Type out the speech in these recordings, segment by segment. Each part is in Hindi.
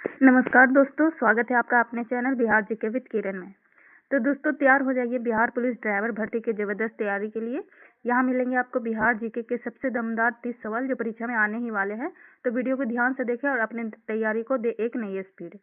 नमस्कार दोस्तों, स्वागत है आपका अपने चैनल बिहार जीके विद किरण में। तो दोस्तों तैयार हो जाइए बिहार पुलिस ड्राइवर भर्ती की जबरदस्त तैयारी के लिए। यहाँ मिलेंगे आपको बिहार जीके के सबसे दमदार 30 सवाल जो परीक्षा में आने ही वाले हैं। तो वीडियो को ध्यान से देखें और अपनी तैयारी को दे एक नई स्पीड।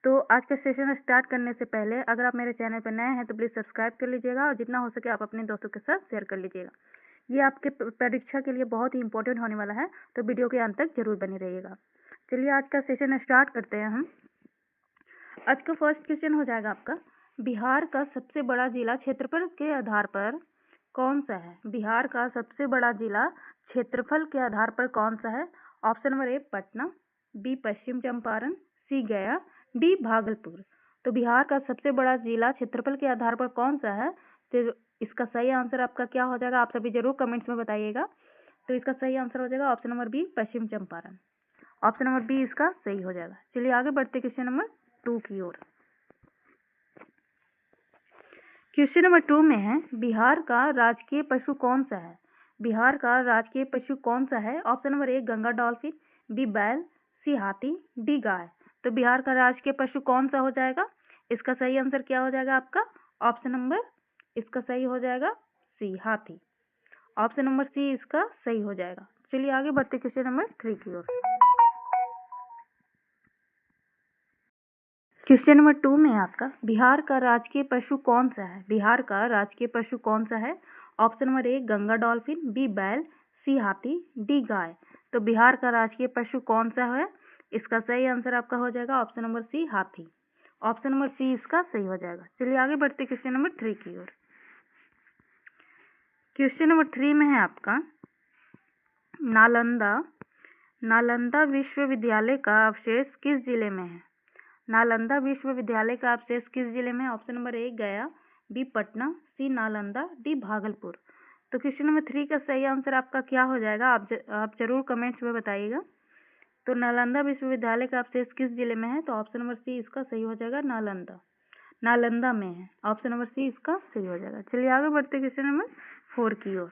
तो आज का सेशन स्टार्ट करने से पहले अगर आप मेरे चैनल पर नए हैं तो प्लीज़ सब्सक्राइब कर लीजिएगा और जितना हो सके आप अपने दोस्तों के साथ शेयर कर लीजिएगा। ये आपके परीक्षा के लिए बहुत ही इंपॉर्टेंट होने वाला है, तो वीडियो के अंत तक जरूर बने रहिएगा। चलिए आज का सेशन स्टार्ट करते हैं हम। आज का फर्स्ट क्वेश्चन हो जाएगा आपका, बिहार का सबसे बड़ा जिला क्षेत्रफल के आधार पर कौन सा है? बिहार का सबसे बड़ा जिला क्षेत्रफल के आधार पर कौन सा है? Option number A Patna, B Paschim Champaran, C Gaya, D Bhagalpur. तो बिहार का सबसे बड़ा जिला क्षेत्रफल के आधार पर कौन सा है? तो इसका सही आंसर आपका क्या हो जाएगा? आप सभी जरूर कमेंट्स में बताइएगा। तो इसका सही आंसर हो जाएगा option number B Paschim Champaran. Option number b इसका सही हो जाएगा। चलिए आगे बढ़ते क्वेश्चन नंबर 2 की ओर। क्वेश्चन नंबर 2 में है, बिहार का राजकीय पशु कौन सा है? बिहार का राजकीय पशु कौन सा है? ऑप्शन नंबर ए गंगा डॉल्फिन, बी बैल, सी हाथी, डी गाय। तो बिहार का राजकीय पशु कौन सा हो जाएगा? इसका सही आंसर क्या हो जाएगा आपका? ऑप्शन नंबर इसका सही हो जाएगा सी हाथी। ऑप्शन नंबर सी इसका सही हो जाएगा। चलिए आगे बढ़ते क्वेश्चन नंबर 3 की ओर। क्वेश्चन नंबर 2 में आपका, बिहार का राजकीय पशु कौन सा है? बिहार का राजकीय पशु कौन सा है? ऑप्शन नंबर ए गंगा डॉल्फिन, बी बैल, सी हाथी, डी गाय। तो बिहार का राजकीय पशु कौन सा है? इसका सही आंसर आपका हो जाएगा ऑप्शन नंबर सी हाथी। ऑप्शन नंबर सी इसका सही हो जाएगा। चलिए आगे बढ़ते क्वेश्चन नंबर 3 की ओर। क्वेश्चन नंबर 3 में है आपका, नालंदा विश्वविद्यालय का अवशेष किस जिले में है? नालंदा विश्वविद्यालय का अवशेष किस जिले में? ऑप्शन नंबर ए गया, बी पटना, सी नालंदा, डी भागलपुर। तो क्वेश्चन नंबर 3 का सही आंसर आपका क्या हो जाएगा? आप जरूर कमेंट्स में बताइएगा। तो नालंदा विश्वविद्यालय का अवशेष किस जिले में है? तो ऑप्शन नंबर सी इसका सही हो जाएगा, नालंदा में है। ऑप्शन नंबर सी इसका सही हो जाएगा। चलिए आगे बढ़ते क्वेश्चन नंबर 4 की ओर।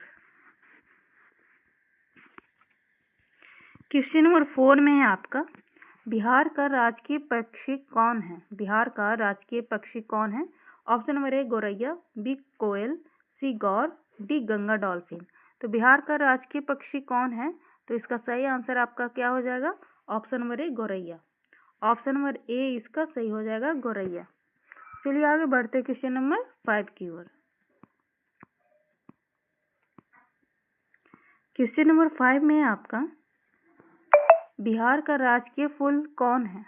क्वेश्चन नंबर 4 में है आपका, बिहार का राजकीय पक्षी कौन है? बिहार का राजकीय पक्षी कौन है? ऑप्शन नंबर ए गौरैया, बी कोयल, सी गौर, डी गंगा डॉल्फिन। तो बिहार का राजकीय पक्षी कौन है? तो इसका सही आंसर आपका क्या हो जाएगा? ऑप्शन नंबर ए गौरैया। ऑप्शन नंबर ए इसका सही हो जाएगा गौरैया। चलिए आगे बढ़ते क्वेश्चन नंबर 5 की ओर। क्वेश्चन नंबर 5 में आपका, बिहार का राजकीय फूल कौन है?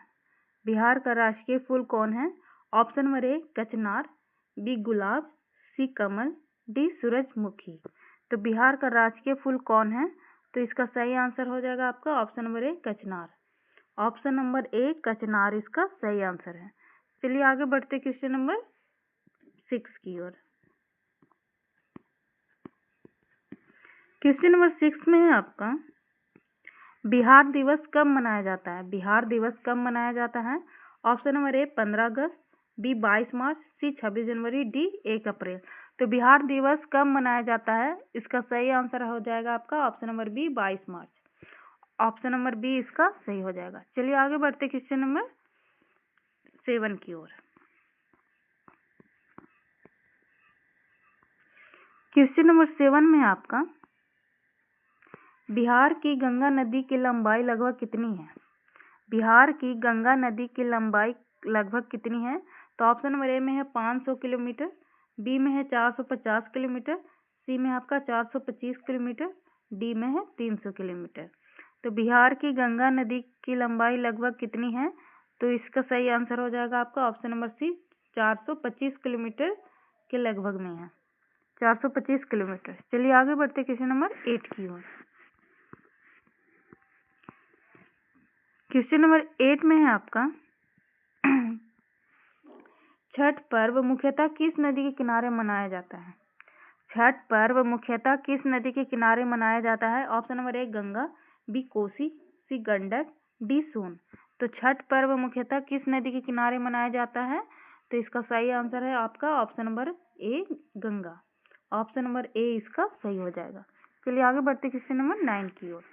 बिहार का राजकीय फूल कौन है? ऑप्शन नंबर ए कचनार, बी गुलाब, सी कमल, डी सूरजमुखी। तो बिहार का राजकीय फूल कौन है? तो इसका सही आंसर हो जाएगा आपका ऑप्शन नंबर ए कचनार। ऑप्शन नंबर ए कचनार इसका सही आंसर है। चलिए आगे बढ़ते क्वेश्चन नंबर 6 की ओर। क्वेश्चन नंबर 6 में है आपका, बिहार दिवस कब मनाया जाता है? बिहार दिवस कब मनाया जाता है? ऑप्शन नंबर ए 15 अगस्त, बी 22 मार्च, सी 26 जनवरी, डी 1 अप्रैल। तो बिहार दिवस कब मनाया जाता है? इसका सही आंसर हो जाएगा आपका ऑप्शन नंबर बी 22 मार्च। ऑप्शन नंबर बी इसका सही हो जाएगा। चलिए आगे बढ़ते क्वेश्चन नंबर 7 की ओर। क्वेश्चन नंबर 7 में आपका, बिहार की गंगा नदी की लंबाई लगभग कितनी है? बिहार की गंगा नदी की लंबाई लगभग कितनी है? तो ऑप्शन नंबर ए में है 500 किलोमीटर, बी में है 450 किलोमीटर, सी में आपका 425 किलोमीटर, डी में है 300 किलोमीटर। तो बिहार की गंगा नदी की लंबाई लगभग कितनी है? तो इसका सही आंसर हो जाएगा आपका ऑप्शन नंबर सी 425 किलोमीटर के लगभग में है। 425 किलोमीटर। चलिए आगे बढ़ते क्वेश्चन नंबर 8 की ओर। क्वेश्चन नंबर 8 में है आपका, छठ पर्व मुख्यतः किस नदी के किनारे मनाया जाता है? छठ पर्व मुख्यतः किस नदी के किनारे मनाया जाता है? ऑप्शन नंबर ए Ganga, B Kosi, C Gandak, D Son. तो छठ पर्व मुख्यतः किस नदी के किनारे मनाया जाता है? तो इसका सही आंसर है आपका option number A Ganga. Option number A इसका सही हो जाएगा। चलिए आगे बढ़ते क्वेश्चन नंबर 9 की ओर।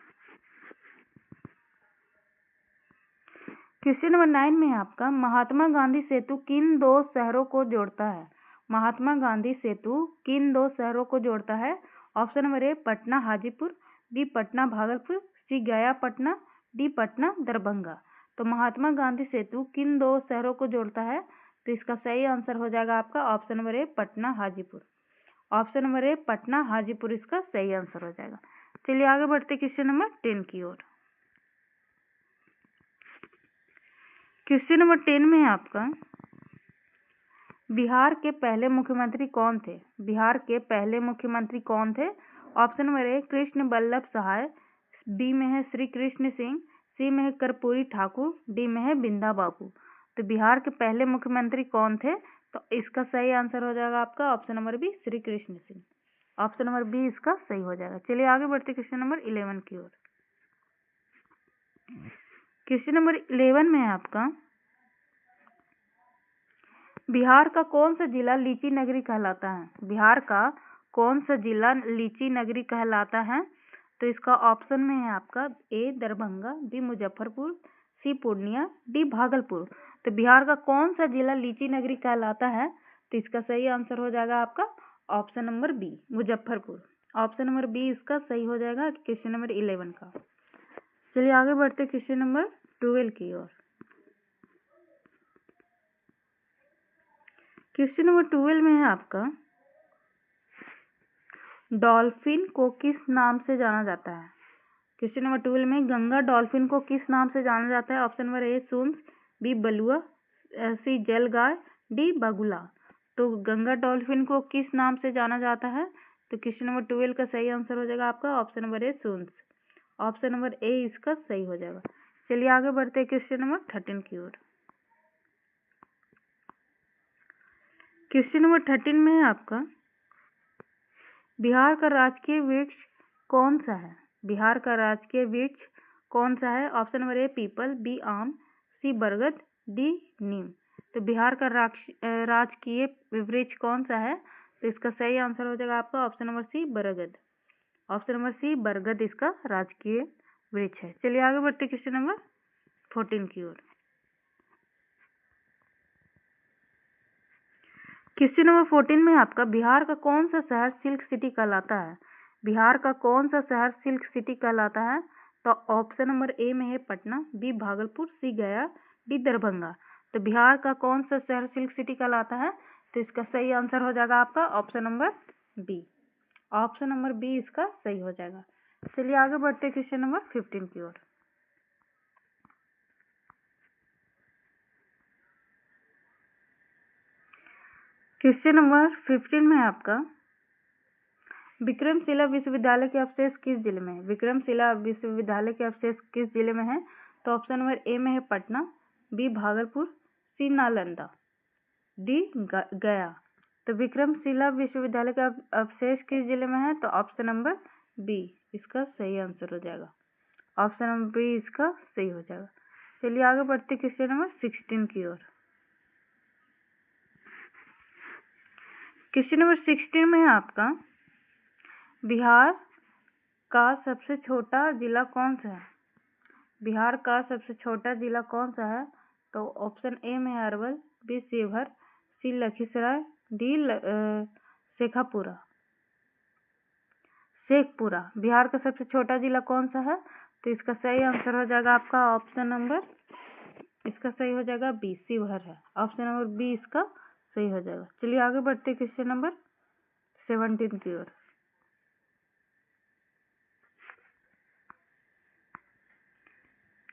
क्वेश्चन नंबर 9 में है आपका, महात्मा गांधी सेतु किन दो शहरों को जोड़ता है? महात्मा गांधी सेतु किन दो शहरों को जोड़ता है? Option number A Patna Hajipur, B Patna Bhagalpur, C Gaya Patna, D Patna Darbhanga. तो महात्मा गांधी सेतु किन दो शहरों को जोड़ता है? तो इसका सही आंसर हो जाएगा आपका option number A Patna Hajipur. Option number A Patna Hajipur इसका सही आंसर हो जाएगा। चलिए आगे बढ़ते क्वेश्चन नंबर 10 की ओर। क्वेश्चन नंबर 10 में है आपका, बिहार के पहले मुख्यमंत्री कौन थे? बिहार के पहले मुख्यमंत्री कौन थे? Option number a Krishna Vallabh Sahay, b में है श्री कृष्ण सिंह, सी में है कर्पूरी ठाकुर, डी में है बिंदा बाबू। तो बिहार के पहले मुख्यमंत्री कौन थे? तो इसका सही आंसर हो जाएगा आपका option number b Shri Krishna Singh. Option number b इसका सही हो जाएगा। चलिए आगे बढ़ते क्वेश्चन नंबर 11 की ओर। क्वेश्चन नंबर 11 में है आपका, बिहार का कौन सा जिला लीची नगरी कहलाता है? बिहार का कौन सा जिला लीची नगरी कहलाता है? तो इसका ऑप्शन में है आपका ए दरभंगा, बी मुजफ्फरपुर, सी पूर्णिया, डी भागलपुर। तो बिहार का कौन सा जिला लीची नगरी कहलाता है? तो इसका सही आंसर हो जाएगा आपका option number b Muzaffarpur. Option number b इसका सही हो जाएगा क्वेश्चन नंबर 11 का। चलिए आगे बढ़ते क्वेश्चन नंबर 12 की ओर। क्वेश्चन नंबर 12 में है आपका, डॉल्फिन को किस नाम से जाना जाता है? क्वेश्चन नंबर 12 में गंगा डॉल्फिन को किस नाम से जाना जाता है? ऑप्शन नंबर ए सूंस, बी बलुआ, सी जलगाय, डी बगुला। तो गंगा डॉल्फिन को किस नाम से जाना जाता है? तो क्वेश्चन नंबर 12 का सही आंसर हो जाएगा आपका ऑप्शन नंबर ए सूंस। ऑप्शन नंबर ए इसका सही हो जाएगा। चलिए आगे बढ़ते हैं क्वेश्चन नंबर 13 की ओर। क्वेश्चन नंबर 13 में है आपका, बिहार का राजकीय वृक्ष कौन सा है? बिहार का राजकीय वृक्ष कौन सा है? ऑप्शन नंबर ए पीपल, बी आम, सी बरगद, डी नीम। तो बिहार का राजकीय वृक्ष कौन सा है? तो इसका सही आंसर हो जाएगा आपका ऑप्शन नंबर सी बरगद। ऑप्शन नंबर सी बरगद इसका राजकीय वृक्ष है। चलिए आगे बढ़ते क्वेश्चन नंबर 14 की ओर। क्वेश्चन नंबर 14 में आपका, बिहार का कौन सा शहर सिल्क सिटी कहलाता है? बिहार का कौन सा शहर सिल्क सिटी कहलाता है? तो ऑप्शन नंबर ए में है Patna, B Bhagalpur, C Gaya, D Darbhanga. तो बिहार का कौन सा शहर सिल्क सिटी कहलाता है? तो इसका सही आंसर हो जाएगा आपका option number b. Option number b इसका सही हो जाएगा। चलिए आगे बढ़ते क्वेश्चन नंबर 15 की ओर। क्वेश्चन नंबर 15 में आपका, विक्रमशिला विश्वविद्यालय के अवशेष किस जिले में है? विक्रमशिला विश्वविद्यालय के अवशेष किस जिले में है? तो ऑप्शन नंबर ए में है पटना, बी भागलपुर, सी नालंदा, डी गया। तो विक्रमशिला विश्वविद्यालय का अवशेष किस जिले में है? तो ऑप्शन नंबर बी इसका सही आंसर हो जाएगा। ऑप्शन नंबर बी इसका सही हो जाएगा। चलिए आगे बढ़ते क्वेश्चन नंबर 16 की ओर। क्वेश्चन नंबर 16 में है आपका, बिहार का सबसे छोटा जिला कौन सा है? बिहार का सबसे छोटा जिला कौन सा है? तो ऑप्शन ए में है अरवल, बी शिवहर, सी लखीसराय, डी शेखपुरा। बिहार का सबसे छोटा जिला कौन सा है? तो इसका सही आंसर हो जाएगा आपका ऑप्शन नंबर, इसका सही हो जाएगा बी शिवहर है। ऑप्शन नंबर बी इसका सही हो जाएगा। चलिए आगे बढ़ते क्वेश्चन नंबर 17 की ओर।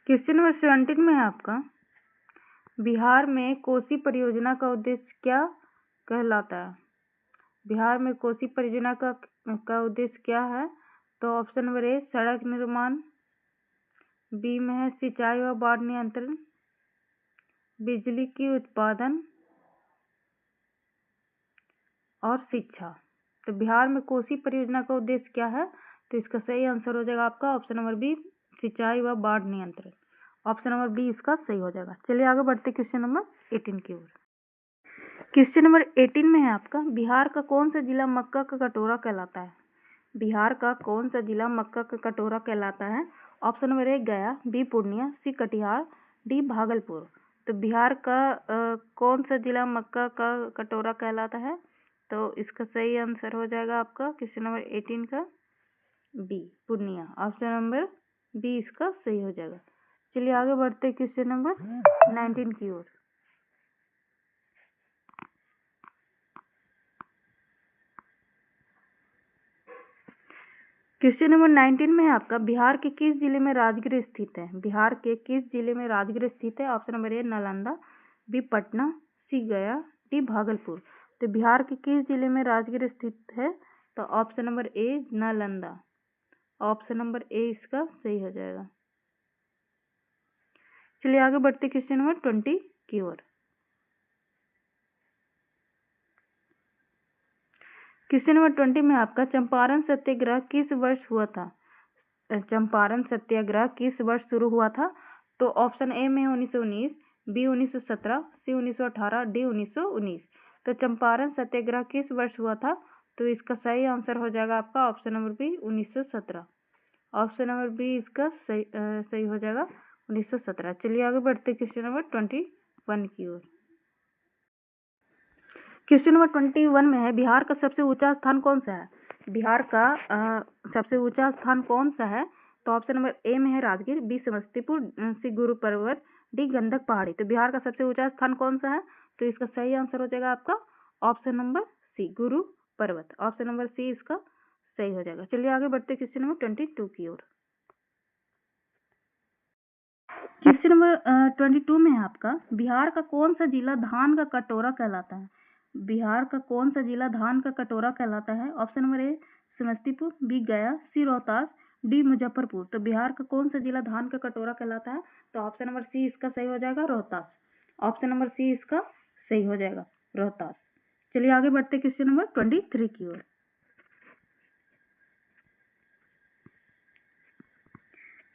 क्वेश्चन नंबर 17 में है आपका, बिहार में कोसी परियोजना का उद्देश्य क्या कहलाता है? बिहार में कोसी परियोजना का उद्देश्य क्या है? तो ऑप्शन नंबर ए सड़क निर्माण, बी में है सिंचाई व बाढ़ नियंत्रण, बिजली की उत्पादन और शिक्षा। तो बिहार में कोसी परियोजना का उद्देश्य क्या है? तो इसका सही आंसर हो जाएगा आपका ऑप्शन नंबर बी सिंचाई व बाढ़ नियंत्रण। ऑप्शन नंबर बी इसका सही हो जाएगा। चलिए आगे बढ़ते क्वेश्चन नंबर 18 की ओर। क्वेश्चन नंबर 18 में है आपका, बिहार का कौन सा जिला मक्का का कटोरा कहलाता है? बिहार का कौन सा जिला मक्का का कटोरा कहलाता है? ऑप्शन नंबर ए गया, बी पूर्णिया, सी कटिहार, डी भागलपुर। तो बिहार का कौन सा जिला मक्का का कटोरा कहलाता है? तो इसका सही आंसर हो जाएगा आपका क्वेश्चन नंबर 18 का b, Purnia. Option number b इसका सही हो जाएगा। चलिए आगे बढ़ते क्वेश्चन नंबर 19 की ओर। क्वेश्चन नंबर 19 में है आपका, बिहार के किस जिले में राजगीर स्थित है? बिहार के किस जिले में राजगीर स्थित है? Option number A Nalanda, B Patna, C Gaya, D Bhagalpur. तो बिहार के किस जिले में राजगीर स्थित है? तो option number A Nalanda. Option number A इसका सही हो जाएगा। चलिए आगे बढ़ते क्वेश्चन नंबर 20 की ओर। क्वेश्चन नंबर 20 में आपका, चंपारण सत्याग्रह किस वर्ष हुआ था? चंपारण सत्याग्रह किस वर्ष शुरू हुआ था? तो ऑप्शन ए में 1919, बी 1917, सी 1918, डी 1919। तो चंपारण सत्याग्रह किस वर्ष हुआ था? तो इसका सही आंसर हो जाएगा आपका option number b 1917। Option number b इसका सही हो जाएगा 1917। चलिए आगे बढ़ते क्वेश्चन नंबर 21 की ओर। क्वेश्चन नंबर 21 में है, बिहार का सबसे ऊंचा स्थान कौन सा है? बिहार का सबसे ऊंचा स्थान कौन सा है? तो ऑप्शन नंबर ए में है राजगीर, बी समस्तीपुर, सी गुरु पर्वत, डी गंधक पहाड़ी। तो बिहार का सबसे ऊंचा स्थान कौन सा है? तो इसका सही आंसर हो जाएगा आपका ऑप्शन नंबर सी गुरु पर्वत। ऑप्शन नंबर सी इसका सही हो जाएगा। चलिए आगे बढ़ते क्वेश्चन नंबर 22 की ओर। क्वेश्चन नंबर 22 में है आपका, बिहार का कौन सा जिला धान का कटोरा कहलाता है? बिहार का कौन सा जिला धान का कटोरा कहलाता है? Option number a Samastipur, b Gaya, c Rohtas, D Muzaffarpur. तो बिहार का कौन सा जिला धान का कटोरा कहलाता है? तो ऑप्शन नंबर सी इसका सही हो जाएगा रोहतास। ऑप्शन नंबर सी इसका सही हो जाएगा रोहतास। चलिए आगे बढ़ते क्वेश्चन नंबर 23 की ओर।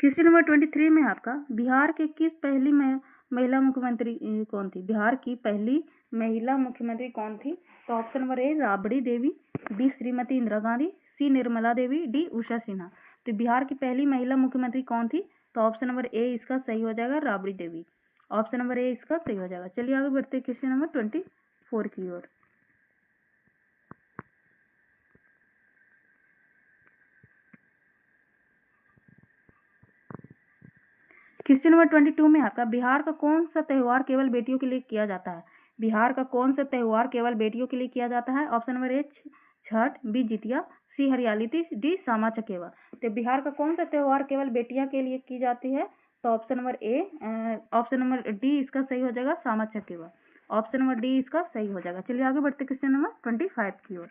क्वेश्चन नंबर 23 में आपका, बिहार के किस पहली महिला मुख्यमंत्री कौन थी? बिहार की पहली महिला मुख्यमंत्री कौन थी? तो option number A Rabri Devi, B Shrimati Indira Gandhi, C Nirmala Devi, D Usha Sinha. तो बिहार की पहली महिला मुख्यमंत्री कौन थी? तो ऑप्शन नंबर ए इसका सही हो जाएगा Rabri Devi. Option number A इसका सही हो जाएगा। चलिए आगे बढ़ते क्वेश्चन नंबर 24 की ओर। क्वेश्चन नंबर 22 में आपका, बिहार का कौन सा त्योहार केवल बेटियों के लिए किया जाता है? बिहार का कौन सा त्योहार केवल बेटियों के लिए किया जाता है? Option number A Chhath, B Jitiya, C Hariyali Teej, D Sama Chakeva. तो बिहार का कौन सा त्योहार केवल बेटियां के लिए की जाती है? तो option number A option number D इसका सही हो जाएगा Sama Chakeva. Option number D इसका सही हो जाएगा। चलिए आगे बढ़ते क्वेश्चन नंबर 25 की ओर।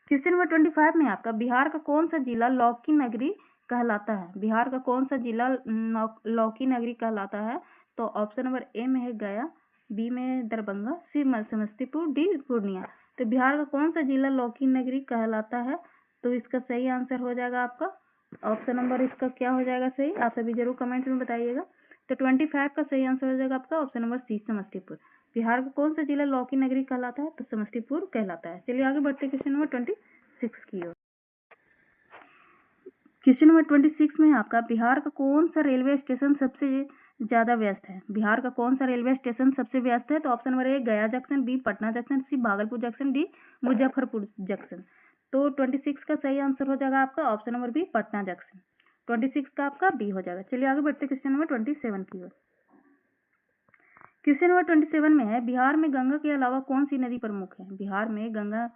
क्वेश्चन नंबर 25 में आपका, बिहार का कौन सा जिला लौकी नगरी कहलाता है? बिहार का कौन सा जिला लौकी नगरी कहलाता है? तो ऑप्शन नंबर ए में है गया, बी में दरभंगा, सी समस्तीपुर, डी पूर्णिया। तो बिहार का कौन सा जिला लौकी नगरी कहलाता है? तो इसका सही आंसर हो जाएगा आपका ऑप्शन नंबर इसका क्या हो जाएगा सही? आप सभी जरूर कमेंट में बताइएगा। तो 25 का सही आंसर हो जाएगा आपका option number c Samastipur. Bihar का कौन सा जिला लौकी नगरी कहलाता है? तो समस्तीपुर कहलाता है। चलिए आगे बढ़ते क्वेश्चन नंबर 26 की ओर। क्वेश्चन नंबर 26 में आपका, बिहार का कौन सा रेलवे स्टेशन सबसे ज्यादा व्यस्त है? बिहार का कौन सा रेलवे स्टेशन सबसे व्यस्त है? तो option number A Gaya junction, B Patna junction, C Bhagalpur junction, D Muzaffarpur junction. तो 26 का सही आंसर हो जाएगा आपका option number B Patna junction. 26 का आपका बी हो जाएगा। चलिए आगे बढ़ते क्वेश्चन नंबर 27 की ओर। क्वेश्चन नंबर 27 में है, बिहार में गंगा के अलावा कौन सी नदी प्रमुख है? बिहार में गंगा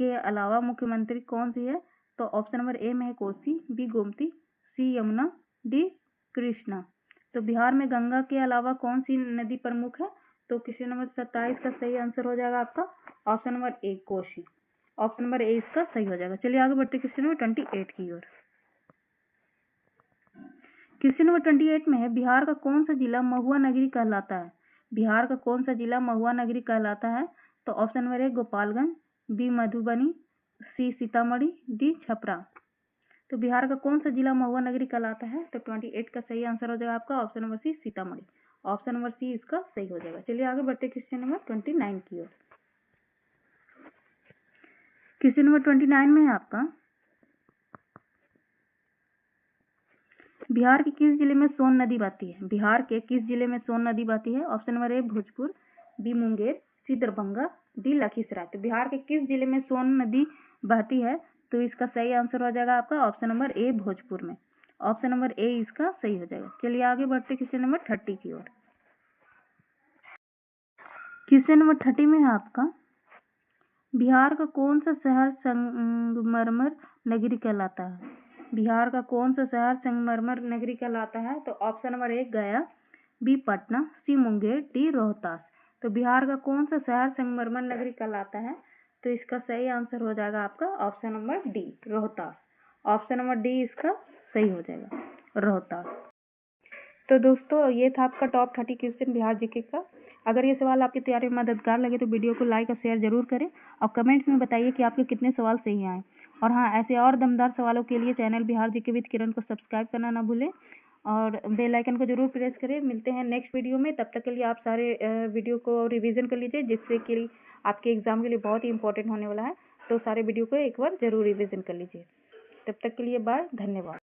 के अलावा मुख्यमंत्री कौन सी है? तो ऑप्शन नंबर ए में है कोसी, बी गोमती, सी यमुना, डी कृष्णा। तो बिहार में गंगा के अलावा कौन सी नदी प्रमुख है? तो क्वेश्चन नंबर 27 का सही आंसर हो जाएगा आपका option number A Kosi. Option number A इसका सही हो जाएगा। चलिए आगे बढ़ते क्वेश्चन नंबर 28 की ओर। क्वेश्चन नंबर 28 में है, बिहार का कौन सा जिला महुआ नगरी कहलाता है? बिहार का कौन सा जिला महुआ नगरी कहलाता है? तो option number a Gopalganj, b Madhubani, c Sitamarhi, d Chhapra. तो बिहार का कौन सा जिला महुआ नगरी कहलाता है? तो 28 का सही आंसर हो जाएगा आपका option number c Sitamarhi. Option number c इसका सही हो जाएगा। चलिए आगे बढ़ते क्वेश्चन नंबर 29 की ओर। क्वेश्चन नंबर 29 में है आपका, बिहार के किस जिले में सोन नदी बहती है? बिहार के किस जिले में सोन नदी बहती है? Option number a Bhojpur, b Munger, c Darbhanga, d Lakhisarai. तो बिहार के किस जिले में सोन नदी बहती है? तो इसका सही आंसर हो जाएगा आपका ऑप्शन नंबर ए भोजपुर में। ऑप्शन नंबर ए इसका सही हो जाएगा। चलिए आगे बढ़ते क्वेश्चन नंबर 30 की ओर। क्वेश्चन नंबर 30 में है आपका, बिहार का कौन सा शहर संगमरमर नगरी कहलाता है? बिहार का कौन सा शहर संगमरमर नगरी कहलाता है? तो ऑप्शन नंबर ए गया, बी पटना, सी मुंगेर, डी रोहतास। तो बिहार का कौन सा शहर संगमरमर नगरी कहलाता है? तो इसका सही आंसर हो जाएगा आपका option number D Rohtas. Option number D इसका सही हो जाएगा, रोहतास। तो दोस्तों ये था आपका टॉप 30 क्वेश्चन बिहार जीके का। अगर ये सवाल आपकी तैयारी में मददगार लगे तो वीडियो को लाइक और शेयर जरूर करें और कमेंट्स में बताइए कि आपके कितने सवाल सही आए। और हाँ, ऐसे और दमदार सवालों के लिए चैनल बिहार जीके विद किरण को सब्सक्राइब करना ना भूलें और बेल आइकन को जरूर प्रेस करें। मिलते हैं नेक्स्ट वीडियो में, तब तक के लिए आप सारे वीडियो को रिविजन कर लीजिए, जिससे कि आपके एग्जाम के लिए बहुत ही इंपॉर्टेंट होने वाला है। तो सारे वीडियो को एक बार जरूर रिविजन कर लीजिए। तब तक के लिए बाय, धन्यवाद।